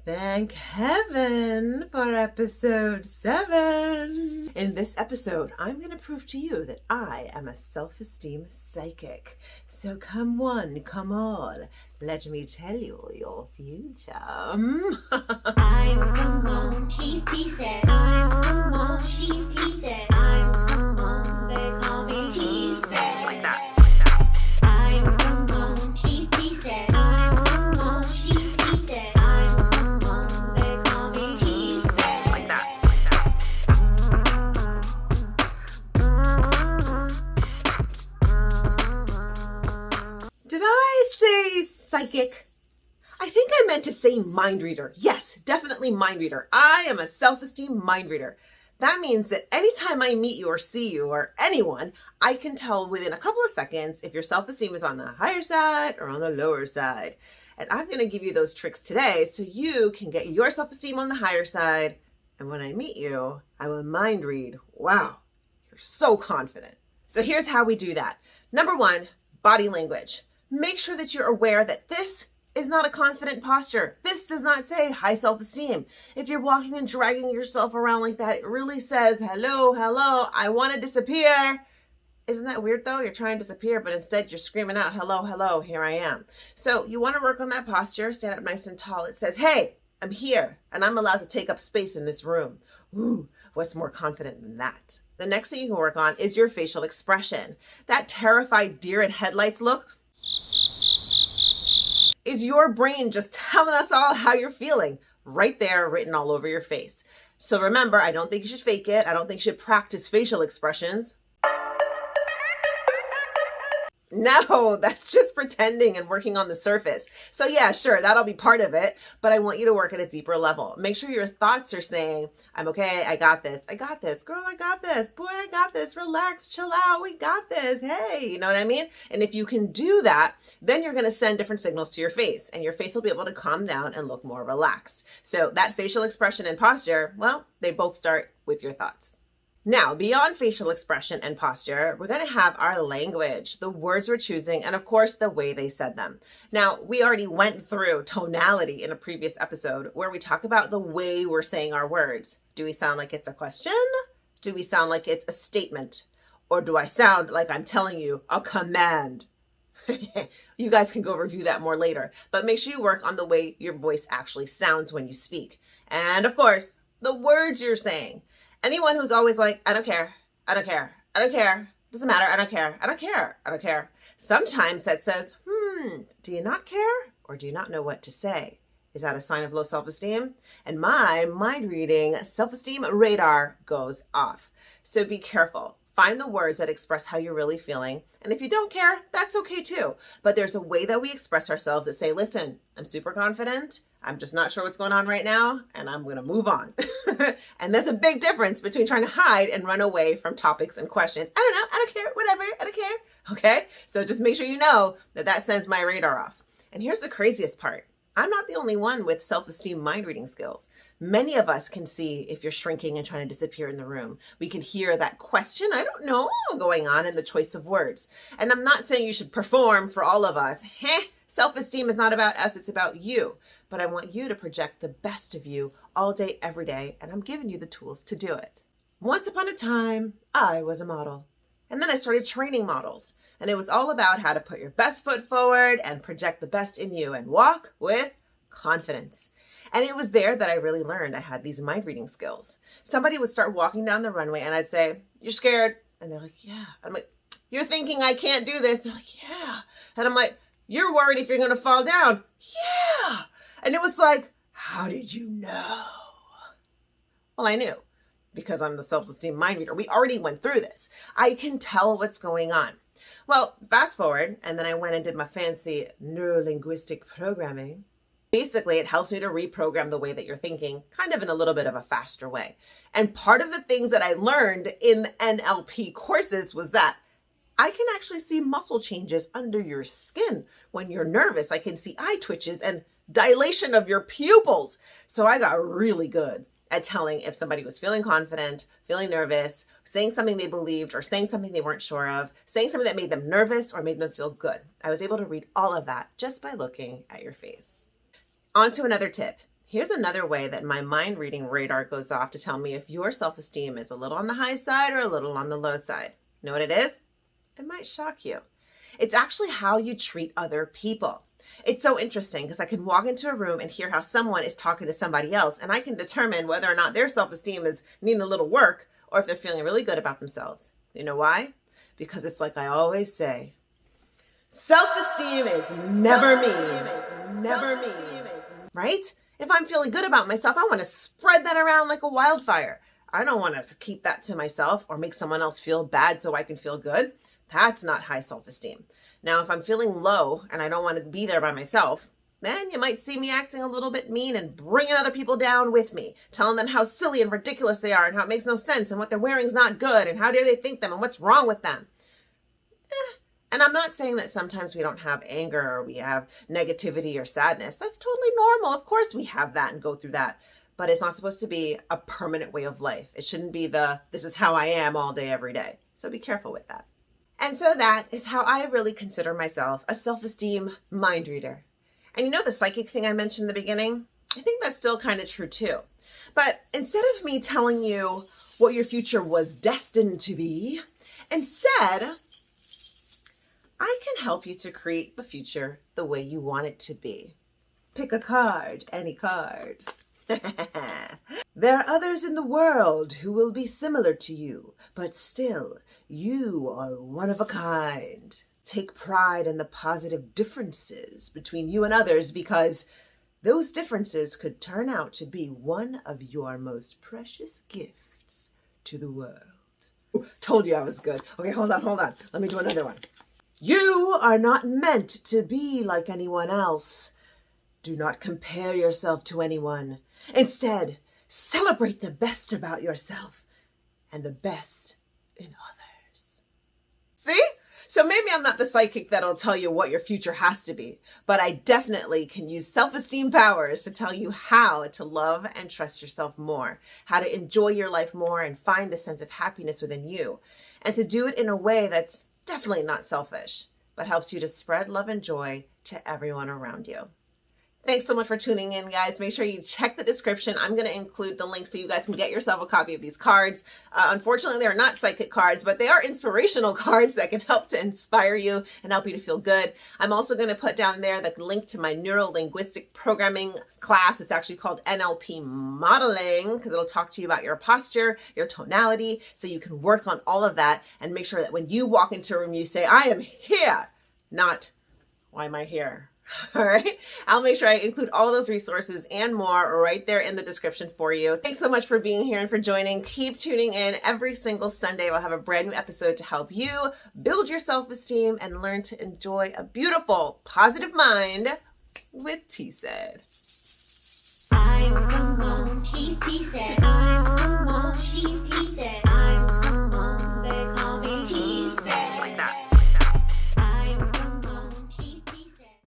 Thank heaven for episode 7. In this episode, I'm going to prove to you that I am a self-esteem psychic. So come one, come all, let me tell you your future. I'm someone, she's TSED. I'm someone, she's TSED. I'm someone, they call me TSED. Like that. I'm someone, she's TSED. I'm someone, she's TSED. I'm someone, they call me TSED. Like that. Did I say psychic? I think I meant to say mind reader. Yes, definitely mind reader. I am a self-esteem mind reader. That means that anytime I meet you or see you or anyone, I can tell within a couple of seconds if your self-esteem is on the higher side or on the lower side. And I'm going to give you those tricks today so you can get your self-esteem on the higher side. And when I meet you, I will mind read, wow, you're so confident. So here's how we do that. Number 1, body language. Make sure that you're aware that this is not a confident posture. This does not say high self-esteem. If you're walking and dragging yourself around like that, it really says, hello, I want to disappear. Isn't that weird though? You're trying to disappear, but instead you're screaming out, hello, here I am. So you want to work on that posture, stand up nice and tall. It says, hey, I'm here and I'm allowed to take up space in this room. Ooh, what's more confident than that? The next thing you can work on is your facial expression. That terrified deer in headlights look is your brain just telling us all how you're feeling right there, written all over your face. So remember, I don't think you should fake it. I don't think you should practice facial expressions. No, that's just pretending and working on the surface. So yeah, sure, that'll be part of it, but I want you to work at a deeper level. Make sure your thoughts are saying, I'm okay, I got this, girl, I got this, boy, I got this, relax, chill out, we got this, hey, you know what I mean? And if you can do that, then you're gonna send different signals to your face, and your face will be able to calm down and look more relaxed. So that facial expression and posture, well, they both start with your thoughts. Now, beyond facial expression and posture, we're going to have our language, the words we're choosing, and of course, the way they said them. Now, we already went through tonality in a previous episode where we talk about the way we're saying our words. Do we sound like it's a question? Do we sound like it's a statement? Or do I sound like I'm telling you a command? You guys can go review that more later, but make sure you work on the way your voice actually sounds when you speak. And of course, the words you're saying. Anyone who's always like, I don't care, doesn't matter, I don't care. Sometimes that says, do you not care? Or do you not know what to say? Is that a sign of low self-esteem? And my mind reading self-esteem radar goes off. So be careful. Find the words that express how you're really feeling. And if you don't care, that's okay too. But there's a way that we express ourselves that say, listen, I'm super confident. I'm just not sure what's going on right now, and I'm going to move on. And there's a big difference between trying to hide and run away from topics and questions. I don't know, I don't care, whatever, I don't care. Okay? So just make sure you know that that sends my radar off. And here's the craziest part. I'm not the only one with self-esteem mind reading skills. Many of us can see if you're shrinking and trying to disappear in the room. We can hear that question, I don't know, going on in the choice of words. And I'm not saying you should perform for all of us. Self-esteem is not about us, it's about you. But I want you to project the best of you all day, every day, and I'm giving you the tools to do it. Once upon a time, I was a model. And then I started training models. And it was all about how to put your best foot forward and project the best in you and walk with confidence. And it was there that I really learned I had these mind reading skills. Somebody would start walking down the runway and I'd say, you're scared? And they're like, yeah. I'm like, you're thinking I can't do this? They're like, yeah. And I'm like, you're worried if you're going to fall down? Yeah. And it was like, how did you know? Well, I knew because I'm the self-esteem mind reader. We already went through this. I can tell what's going on. Well, fast forward, and then I went and did my fancy neuro-linguistic programming. Basically, it helps me to reprogram the way that you're thinking, kind of in a little bit of a faster way. And part of the things that I learned in NLP courses was that I can actually see muscle changes under your skin. When you're nervous, I can see eye twitches and dilation of your pupils. So I got really good at telling if somebody was feeling confident, feeling nervous, saying something they believed, or saying something they weren't sure of, saying something that made them nervous or made them feel good. I was able to read all of that just by looking at your face. On to another tip. Here's another way that my mind reading radar goes off to tell me if your self-esteem is a little on the high side or a little on the low side. You know what it is? It might shock you. It's actually how you treat other people. It's so interesting because I can walk into a room and hear how someone is talking to somebody else, and I can determine whether or not their self-esteem is needing a little work or if they're feeling really good about themselves. You know why? Because it's like I always say, self-esteem is never me. Never me. Right? If I'm feeling good about myself, I want to spread that around like a wildfire. I don't want to keep that to myself or make someone else feel bad so I can feel good. That's not high self-esteem. Now, if I'm feeling low and I don't want to be there by myself, then you might see me acting a little bit mean and bringing other people down with me, telling them how silly and ridiculous they are and how it makes no sense and what they're wearing is not good and how dare they think them and what's wrong with them. And I'm not saying that sometimes we don't have anger or we have negativity or sadness. That's totally normal. Of course we have that and go through that. But it's not supposed to be a permanent way of life. It shouldn't be this is how I am all day, every day. So be careful with that. And so that is how I really consider myself a self-esteem mind reader. And you know the psychic thing I mentioned in the beginning? I think that's still kind of true too. But instead of me telling you what your future was destined to be, instead, I can help you to create the future the way you want it to be. Pick a card, any card. There are others in the world who will be similar to you, but still, you are one of a kind. Take pride in the positive differences between you and others because those differences could turn out to be one of your most precious gifts to the world. Ooh, told you I was good. Okay, hold on. Let me do another one. You are not meant to be like anyone else. Do not compare yourself to anyone. Instead, celebrate the best about yourself and the best in others. See? So maybe I'm not the psychic that'll tell you what your future has to be, but I definitely can use self-esteem powers to tell you how to love and trust yourself more, how to enjoy your life more and find a sense of happiness within you, and to do it in a way that's definitely not selfish, but helps you to spread love and joy to everyone around you. Thanks so much for tuning in, guys. Make sure you check the description. I'm going to include the link so you guys can get yourself a copy of these cards. Unfortunately, they're not psychic cards, but they are inspirational cards that can help to inspire you and help you to feel good. I'm also going to put down there the link to my neuro-linguistic programming class. It's actually called NLP modeling because it'll talk to you about your posture, your tonality, so you can work on all of that and make sure that when you walk into a room, you say, I am here, not why am I here? All right. I'll make sure I include all those resources and more right there in the description for you. Thanks so much for being here and for joining. Keep tuning in every single Sunday. We'll have a brand new episode to help you build your self-esteem and learn to enjoy a beautiful, positive mind with TSED. I'm someone, she's TSED. I'm someone, she's TSED.